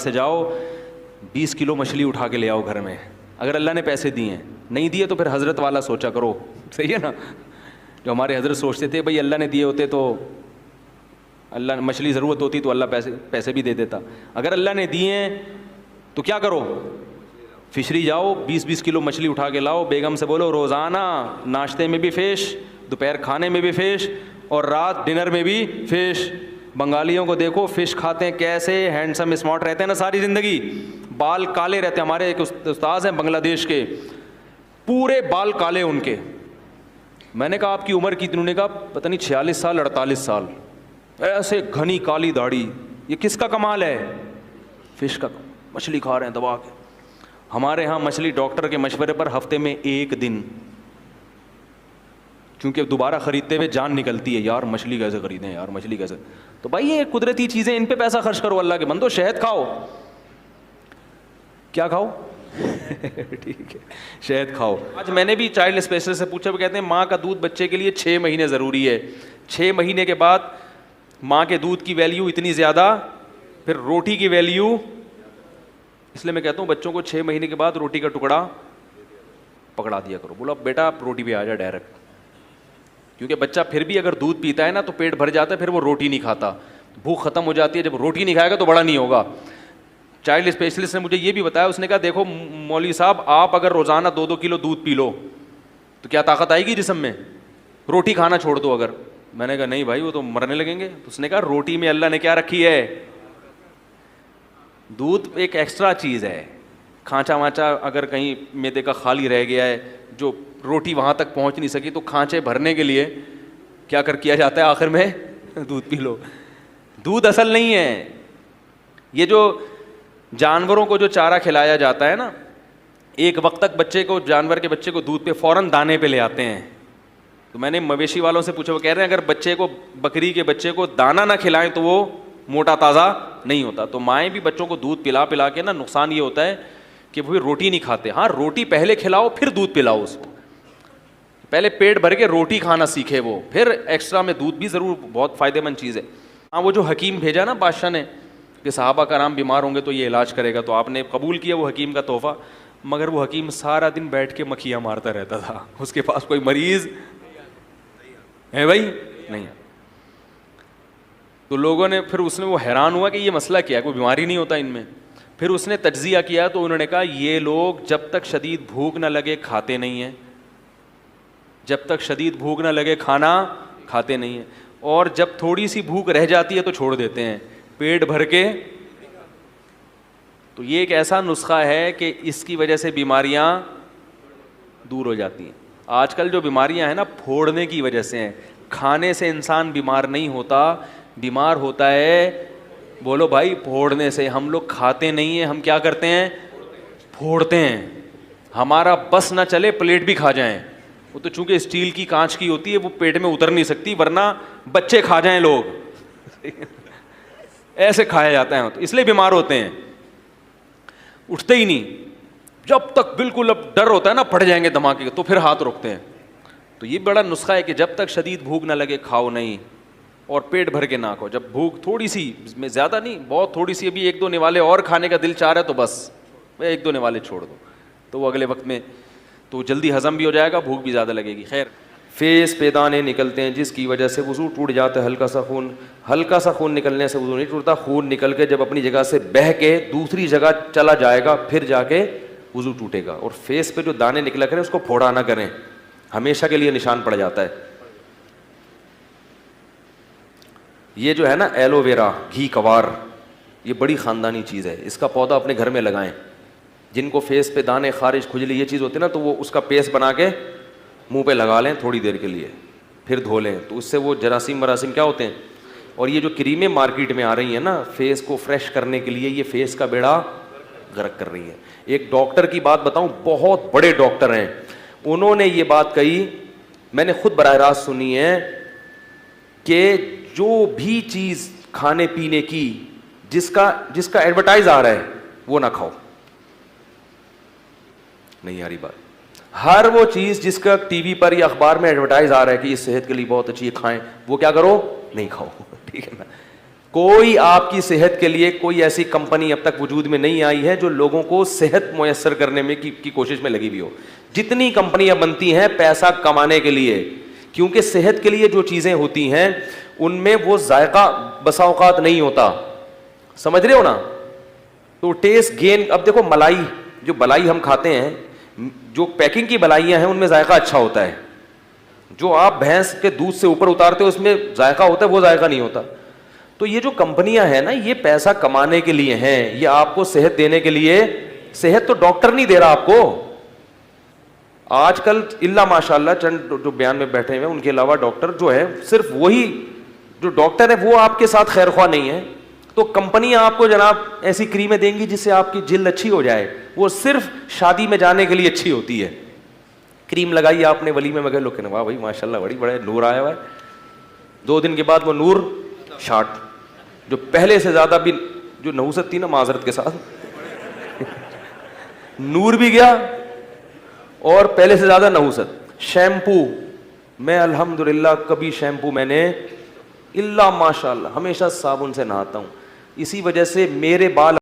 سے جاؤ 20 کلو مچھلی اٹھا کے لے آؤ گھر میں, اگر اللہ نے پیسے دیے ہیں. نہیں دیے تو پھر حضرت والا سوچا کرو, صحیح ہے نا. جو ہمارے حضرت سوچتے تھے بھائی اللہ نے دیے ہوتے تو اللہ مچھلی ضرورت ہوتی تو اللہ پیسے بھی دے دیتا. اگر اللہ نے دیے ہیں تو کیا کرو, فشری جاؤ 20 کلو مچھلی اٹھا کے لاؤ, بیگم سے بولو روزانہ ناشتے میں بھی فش, دوپہر کھانے میں بھی فش, اور رات ڈنر میں بھی فش. بنگالیوں کو دیکھو فش کھاتے ہیں کیسے ہینڈسم اسمارٹ رہتے ہیں نا ساری زندگی, بال کالے رہتے ہیں. ہمارے ایک استاذ ہیں بنگلہ دیش کے, پورے بال کالے ان کے. میں نے کہا آپ کی عمر کتنی, انہوں نے کہا پتہ نہیں 46 سال 48 سال, ایسے گھنی کالی داڑھی. یہ کس کا کمال ہے؟ فش کا, مچھلی کھا رہے ہیں دبا کے. ہمارے ہاں مچھلی ڈاکٹر کے مشورے پر ہفتے میں 1 دن, کیونکہ دوبارہ خریدتے ہوئے جان نکلتی ہے, یار مچھلی کیسے خریدیں, یار مچھلی کیسے. تو بھائی یہ قدرتی چیزیں, ان پہ پیسہ خرچ کرو اللہ کے بندو. شہد کھاؤ, کیا کھاؤ ٹھیک ہے شہد کھاؤ. آج میں نے بھی چائلڈ اسپیشلسٹ سے پوچھا, وہ کہتے ہیں ماں کا دودھ بچے کے لیے 6 مہینے ضروری ہے. 6 مہینے کے بعد ماں کے دودھ کی ویلیو اتنی زیادہ, پھر روٹی کی ویلیو. اس لیے میں کہتا ہوں بچوں کو 6 مہینے کے بعد روٹی کا ٹکڑا پکڑا دیا کرو. بولا بیٹا روٹی پہ آ جا ڈائریکٹ, کیونکہ بچہ پھر بھی اگر دودھ پیتا ہے نا تو پیٹ بھر جاتا ہے, پھر وہ روٹی نہیں کھاتا, بھوک ختم ہو جاتی ہے. جب روٹی نہیں کھائے گا تو بڑا نہیں ہوگا. چائلڈ اسپیشلسٹ نے مجھے یہ بھی بتایا, اس نے کہا دیکھو مولوی صاحب آپ اگر روزانہ 2 کلو دودھ پی لو تو کیا طاقت آئے گی جسم میں؟ روٹی کھانا چھوڑ دو اگر. میں نے کہا نہیں بھائی وہ تو مرنے لگیں گے. تو اس نے کہا روٹی میں اللہ نے کیا رکھی ہے, دودھ ایک ایکسٹرا چیز ہے. کھانچا وانچا اگر کہیں میدے کا خالی رہ گیا ہے, جو روٹی وہاں تک پہنچ نہیں سکی, تو کھانچے بھرنے کے لیے کیا کیا جاتا ہے آخر میں, دودھ پی لو. دودھ اصل نہیں ہے. یہ جو جانوروں کو جو چارہ کھلایا جاتا ہے نا, ایک وقت تک بچے کو, جانور کے بچے کو دودھ پہ فوراً دانے پہ لے آتے ہیں. تو میں نے مویشی والوں سے پوچھا, وہ کہہ رہے ہیں اگر بچے کو, بکری کے بچے کو دانہ نہ کھلائیں تو وہ موٹا تازہ نہیں ہوتا. تو مائیں بھی بچوں کو دودھ پلا کے نا, نقصان یہ ہوتا ہے کہ وہ روٹی نہیں کھاتے. ہاں روٹی پہلے کھلاؤ پھر دودھ پلاؤ اس کو, پہلے پیٹ بھر کے روٹی کھانا سیکھے وہ, پھر ایکسٹرا میں دودھ بھی ضرور, بہت فائدہ مند چیز ہے. ہاں وہ جو حکیم بھیجا نا بادشاہ نے کہ صحابہ کرام بیمار ہوں گے تو یہ علاج کرے گا, تو آپ نے قبول کیا وہ حکیم کا تحفہ, مگر وہ حکیم سارا دن بیٹھ کے مکھیاں مارتا رہتا تھا. اس کے پاس کوئی مریض ہے بھائی نہیں. تو لوگوں نے پھر, اس نے وہ حیران ہوا کہ یہ مسئلہ کیا ہے, کوئی بیماری نہیں ہوتا ان میں. پھر اس نے تجزیہ کیا تو انہوں نے کہا یہ لوگ جب تک شدید بھوک نہ لگے کھاتے نہیں ہیں, جب تک شدید بھوک نہ لگے کھانا کھاتے نہیں ہیں, اور جب تھوڑی سی بھوک رہ جاتی ہے تو چھوڑ دیتے ہیں پیٹ بھر کے. تو یہ ایک ایسا نسخہ ہے کہ اس کی وجہ سے بیماریاں دور ہو جاتی ہیں. آج کل جو بیماریاں ہیں نا پھوڑنے کی وجہ سے ہیں. کھانے سے انسان بیمار نہیں ہوتا, بیمار ہوتا ہے بولو بھائی پھوڑنے سے. ہم لوگ کھاتے نہیں ہیں, ہم کیا کرتے ہیں, پھوڑتے ہیں. ہمارا بس نہ چلے پلیٹ بھی کھا جائیں, وہ تو چونکہ اسٹیل کی کانچ کی ہوتی ہے وہ پیٹ میں اتر نہیں سکتی, ورنہ بچے کھا جائیں لوگ ایسے کھایا جاتا ہے, تو اس لیے بیمار ہوتے ہیں. اٹھتے ہی نہیں, جب تک بالکل اب ڈر ہوتا ہے نا پھٹ جائیں گے دھماکے کے, تو پھر ہاتھ روکتے ہیں. تو یہ بڑا نسخہ ہے کہ جب تک شدید بھوک نہ لگے کھاؤ نہیں, اور پیٹ بھر کے نہ کھاؤ. جب بھوک تھوڑی سی, میں زیادہ نہیں, بہت تھوڑی سی, ابھی 1-2 نوالے اور کھانے کا دل چاہ رہا ہے تو بس 1-2 نوالے چھوڑ دو, تو وہ اگلے وقت میں تو جلدی ہضم بھی ہو جائے گا, بھوک بھی زیادہ لگے گی. خیر, فیس پہ دانے نکلتے ہیں جس کی وجہ سے وضو ٹوٹ جاتا ہے. ہلکا سا خون نکلنے سے وضو نہیں ٹوٹتا. خون نکل کے جب اپنی جگہ سے بہہ کے دوسری جگہ چلا جائے گا پھر جا کے وضو ٹوٹے گا. اور فیس پہ جو دانے نکلا کریں اس کو پھوڑا نہ کریں, ہمیشہ کے لیے نشان پڑ جاتا ہے. یہ جو ہے نا ایلو ویرا, گھی کوار, یہ بڑی خاندانی چیز ہے. اس کا پودا اپنے گھر میں لگائیں. جن کو فیس پہ دانے, خارش, کھجلی یہ چیز ہوتی ہے نا, تو وہ اس کا پیسٹ بنا کے منہ پہ لگا لیں تھوڑی دیر کے لیے, پھر دھو لیں, تو اس سے وہ جراثیم کیا ہوتے ہیں. اور یہ جو کریمیں مارکیٹ میں آ رہی ہیں نا فیس کو فریش کرنے کے لیے, یہ فیس کا بیڑا غرق کر رہی ہے. ایک ڈاکٹر کی بات بتاؤں, بہت بڑے ڈاکٹر ہیں, انہوں نے یہ بات کہی, میں نے خود براہ راست سنی ہے, کہ جو بھی چیز کھانے پینے کی جس کا ایڈورٹائز آ رہا ہے وہ نہ کھاؤ. نہیں آ رہی بات. ہر وہ چیز جس کا ٹی وی پر یا اخبار میں ایڈورٹائز آ رہا ہے کہ یہ صحت کے لیے بہت اچھی ہے, کھائیں, وہ کیا کرو, نہیں کھاؤ. ٹھیک ہے نا. کوئی آپ کی صحت کے لیے کوئی ایسی کمپنی اب تک وجود میں نہیں آئی ہے جو لوگوں کو صحت میسر کرنے میں کی کوشش میں لگی ہوئی ہو. جتنی کمپنیاں بنتی ہیں پیسہ کمانے کے لیے, کیونکہ صحت کے لیے جو چیزیں ہوتی ہیں ان میں وہ ذائقہ بسا اوقات نہیں ہوتا, سمجھ رہے ہو نا. تو ٹیسٹ گین, اب دیکھو ملائی, جو بلائی ہم کھاتے ہیں, جو پیکنگ کی بلائیاں ہیں ان میں ذائقہ اچھا ہوتا ہے. جو آپ بھینس کے دودھ سے اوپر اتارتے ہو اس میں ذائقہ ہوتا ہے, وہ ذائقہ نہیں ہوتا. تو یہ جو کمپنیاں ہیں نا یہ پیسہ کمانے کے لیے ہیں, یہ آپ کو صحت دینے کے لیے. صحت تو ڈاکٹر نہیں دے رہا آپ کو آج کل, اللہ ماشاء اللہ چند جو بیان میں بیٹھے ہوئے ان کے علاوہ ڈاکٹر جو ہے صرف وہی جو ڈاکٹر ہے وہ آپ کے ساتھ خیر خواہ نہیں ہے. تو کمپنیاں آپ کو جناب ایسی کریمیں دیں گی جس سے آپ کی جلد اچھی ہو جائے, وہ صرف شادی میں جانے کے لیے اچھی ہوتی ہے. کریم لگائی آپ نے ولیمے میں گئے, لوگ کہنے واہ بھائی ماشاء اللہ بڑی بڑے نور آیا ہوا ہے. 2 دن کے بعد وہ نور شارٹ, جو پہلے سے زیادہ بھی جو نحوست تھی نا معذرت کے ساتھ نور بھی گیا اور پہلے سے زیادہ نحوست. شیمپو, میں الحمدللہ کبھی شیمپو میں نے اللہ ماشاء اللہ ہمیشہ صابن سے نہاتا ہوں, اسی وجہ سے میرے بال